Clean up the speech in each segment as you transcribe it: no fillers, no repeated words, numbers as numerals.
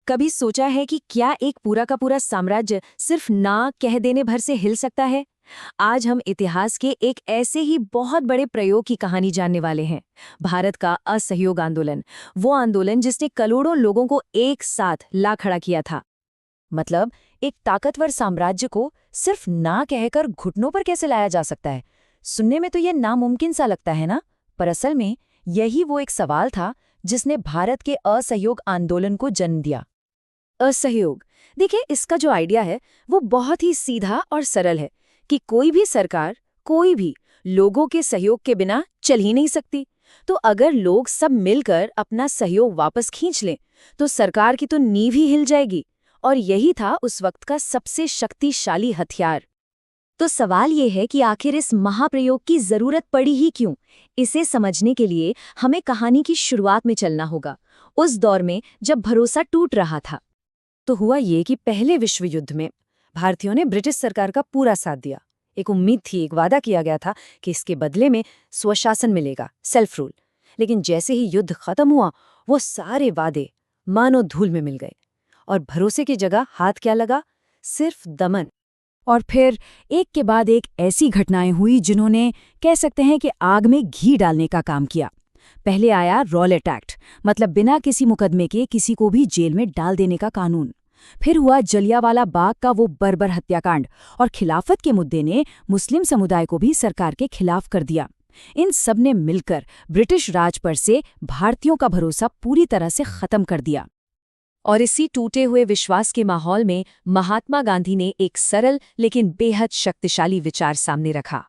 कभी सोचा है कि क्या एक पूरा का पूरा साम्राज्य सिर्फ ना कह देने भर से हिल सकता है? आज हम इतिहास के एक ऐसे ही बहुत बड़े प्रयोग की कहानी जानने वाले हैं। भारत का असहयोग आंदोलन, वो आंदोलन जिसने करोड़ों लोगों को एक साथ ला खड़ा किया था। मतलब एक ताकतवर साम्राज्य को सिर्फ ना कहकर घुटनों पर कैसे लाया जा सकता है? सुनने में तो ये नामुमकिन सा लगता है ना, पर असल में यही वो एक सवाल था जिसने भारत के असहयोग आंदोलन को जन्म दिया। असहयोग, देखिए इसका जो आइडिया है वो बहुत ही सीधा और सरल है कि कोई भी सरकार, कोई भी लोगों के सहयोग के बिना चल ही नहीं सकती। तो अगर लोग सब मिलकर अपना सहयोग वापस खींच लें तो सरकार की तो नींव ही हिल जाएगी। और यही था उस वक्त का सबसे शक्तिशाली हथियार। तो सवाल ये है कि आखिर इस महाप्रयोग की जरूरत पड़ी ही क्यों? इसे समझने के लिए हमें कहानी की शुरुआत में चलना होगा, उस दौर में जब भरोसा टूट रहा था। तो हुआ ये कि पहले विश्व युद्ध में भारतीयों ने ब्रिटिश सरकार का पूरा साथ दिया। एक उम्मीद थी, एक वादा किया गया था कि इसके बदले में स्वशासन मिलेगा, सेल्फ रूल। लेकिन जैसे ही युद्ध खत्म हुआ, वो सारे वादे मानो धूल में मिल गए और भरोसे की जगह हाथ क्या लगा? सिर्फ दमन। और फिर एक के बाद एक ऐसी घटनाएं हुई जिन्होंने, कह सकते हैं कि आग में घी डालने का काम किया। पहले आया रॉलेट एक्ट, मतलब बिना किसी मुकदमे के किसी को भी जेल में डाल देने का कानून। फिर हुआ जलियांवाला बाग का वो बर्बर हत्याकांड, और खिलाफत के मुद्दे ने मुस्लिम समुदाय को भी सरकार के खिलाफ कर दिया। इन सब ने मिलकर ब्रिटिश राज पर से भारतीयों का भरोसा पूरी तरह से खत्म कर दिया। और इसी टूटे हुए विश्वास के माहौल में महात्मा गांधी ने एक सरल लेकिन बेहद शक्तिशाली विचार सामने रखा।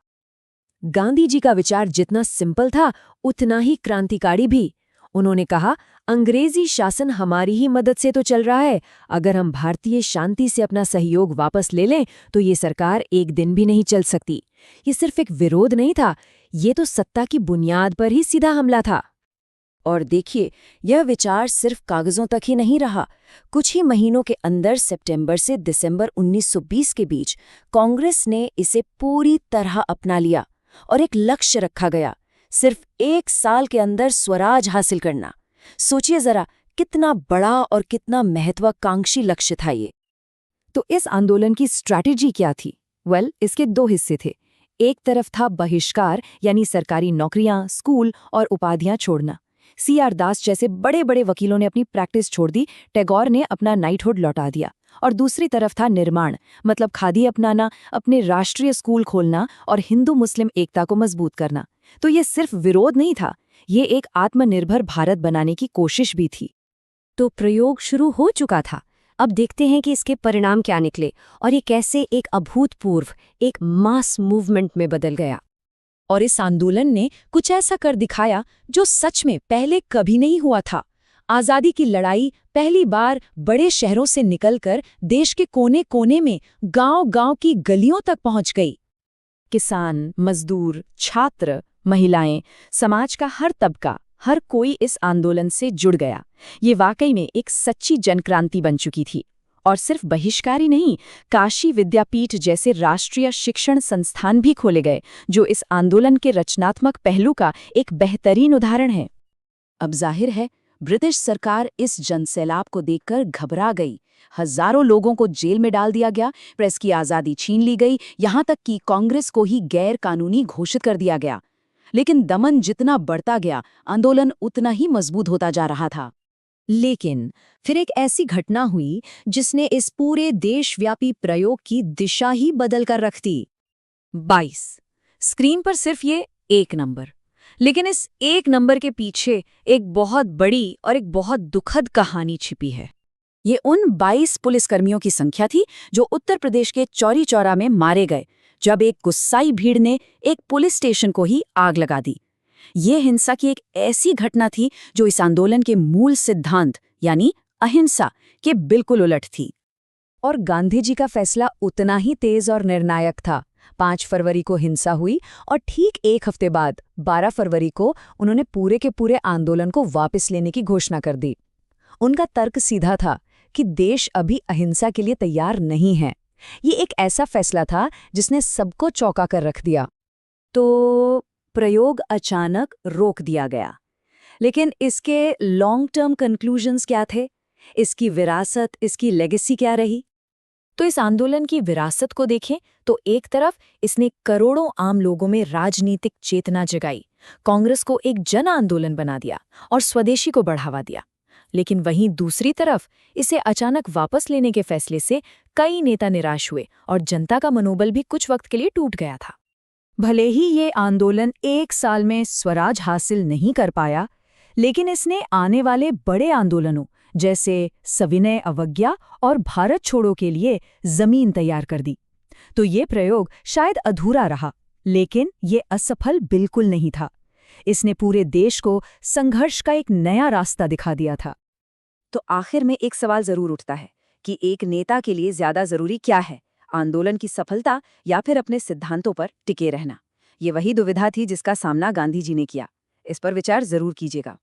गांधी जी का विचार जितना सिंपल था उतना ही क्रांतिकारी भी। उन्होंने कहा, अंग्रेजी शासन हमारी ही मदद से तो चल रहा है। अगर हम भारतीय शांति से अपना सहयोग वापस ले लें तो ये सरकार एक दिन भी नहीं चल सकती। ये सिर्फ एक विरोध नहीं था, ये तो सत्ता की बुनियाद पर ही सीधा हमला था। और देखिए, यह विचार सिर्फ कागजों तक ही नहीं रहा। कुछ ही महीनों के अंदर सितंबर से दिसंबर 1920 के बीच कांग्रेस ने इसे पूरी तरह अपना लिया और एक लक्ष्य रखा गया, सिर्फ 1 साल के अंदर स्वराज हासिल करना। सोचिए जरा, कितना बड़ा और कितना महत्वाकांक्षी लक्ष्य था ये। तो इस आंदोलन की स्ट्रैटेजी क्या थी? इसके 2 हिस्से थे। एक तरफ था बहिष्कार, यानी सरकारी नौकरियां, स्कूल और उपाधियां छोड़ना। C.R. दास जैसे बड़े बड़े वकीलों ने अपनी प्रैक्टिस छोड़ दी, टैगोर ने अपना नाइटहुड लौटा दिया। और दूसरी तरफ था निर्माण, मतलब खादी अपनाना, अपने राष्ट्रीय स्कूल खोलना और हिंदू मुस्लिम एकता को मजबूत करना। तो ये सिर्फ विरोध नहीं था, ये एक आत्मनिर्भर भारत बनाने की कोशिश भी थी। तो प्रयोग शुरू हो चुका था। अब देखते हैं कि इसके परिणाम क्या निकले और ये कैसे एक अभूतपूर्व, एक मास मूवमेंट में बदल गया। और इस आंदोलन ने कुछ ऐसा कर दिखाया जो सच में पहले कभी नहीं हुआ था। आज़ादी की लड़ाई पहली बार बड़े शहरों से निकलकर देश के कोने कोने में, गांव-गांव की गलियों तक पहुंच गई। किसान, मजदूर, छात्र, महिलाएं, समाज का हर तबका, हर कोई इस आंदोलन से जुड़ गया। ये वाकई में एक सच्ची जनक्रांति बन चुकी थी। और सिर्फ बहिष्कार ही नहीं, काशी विद्यापीठ जैसे राष्ट्रीय शिक्षण संस्थान भी खोले गए, जो इस आंदोलन के रचनात्मक पहलू का एक बेहतरीन उदाहरण है। अब जाहिर है, ब्रिटिश सरकार इस जनसैलाब को देखकर घबरा गई। हजारों लोगों को जेल में डाल दिया गया, प्रेस की आज़ादी छीन ली गई, यहाँ तक कि कांग्रेस को ही गैर कानूनी घोषित कर दिया गया। लेकिन दमन जितना बढ़ता गया, आंदोलन उतना ही मजबूत होता जा रहा था। लेकिन फिर एक ऐसी घटना हुई जिसने इस पूरे देशव्यापी प्रयोग की दिशा ही बदल कर रख दी। 22। स्क्रीन पर सिर्फ ये 1 नंबर, लेकिन इस 1 नंबर के पीछे एक बहुत बड़ी और एक बहुत दुखद कहानी छिपी है। ये उन 22 पुलिसकर्मियों की संख्या थी जो उत्तर प्रदेश के चौरी चौरा में मारे गए, जब एक गुस्साई भीड़ ने एक पुलिस स्टेशन को ही आग लगा दी। ये हिंसा की एक ऐसी घटना थी जो इस आंदोलन के मूल सिद्धांत, यानी अहिंसा, के बिल्कुल उलट थी। और गांधी जी का फैसला उतना ही तेज और निर्णायक था। 5 फरवरी को हिंसा हुई और ठीक 1 हफ्ते बाद 12 फरवरी को उन्होंने पूरे के पूरे आंदोलन को वापस लेने की घोषणा कर दी। उनका तर्क सीधा था कि देश अभी अहिंसा के लिए तैयार नहीं है। ये एक ऐसा फैसला था जिसने सबको चौंका कर रख दिया। तो प्रयोग अचानक रोक दिया गया। लेकिन इसके लॉन्ग टर्म कंक्लूजन्स क्या थे? इसकी विरासत, इसकी लेगेसी क्या रही? तो इस आंदोलन की विरासत को देखें तो एक तरफ इसने करोड़ों आम लोगों में राजनीतिक चेतना जगाई, कांग्रेस को एक जन आंदोलन बना दिया और स्वदेशी को बढ़ावा दिया। लेकिन वहीं दूसरी तरफ इसे अचानक वापस लेने के फैसले से कई नेता निराश हुए और जनता का मनोबल भी कुछ वक्त के लिए टूट गया था। भले ही ये आंदोलन 1 साल में स्वराज हासिल नहीं कर पाया, लेकिन इसने आने वाले बड़े आंदोलनों जैसे सविनय अवज्ञा और भारत छोड़ो के लिए जमीन तैयार कर दी। तो ये प्रयोग शायद अधूरा रहा, लेकिन ये असफल बिल्कुल नहीं था। इसने पूरे देश को संघर्ष का एक नया रास्ता दिखा दिया था। तो आखिर में एक सवाल जरूर उठता है कि एक नेता के लिए ज्यादा जरूरी क्या है, आंदोलन की सफलता या फिर अपने सिद्धांतों पर टिके रहना? ये वही दुविधा थी जिसका सामना गांधी जी ने किया। इस पर विचार जरूर कीजिएगा।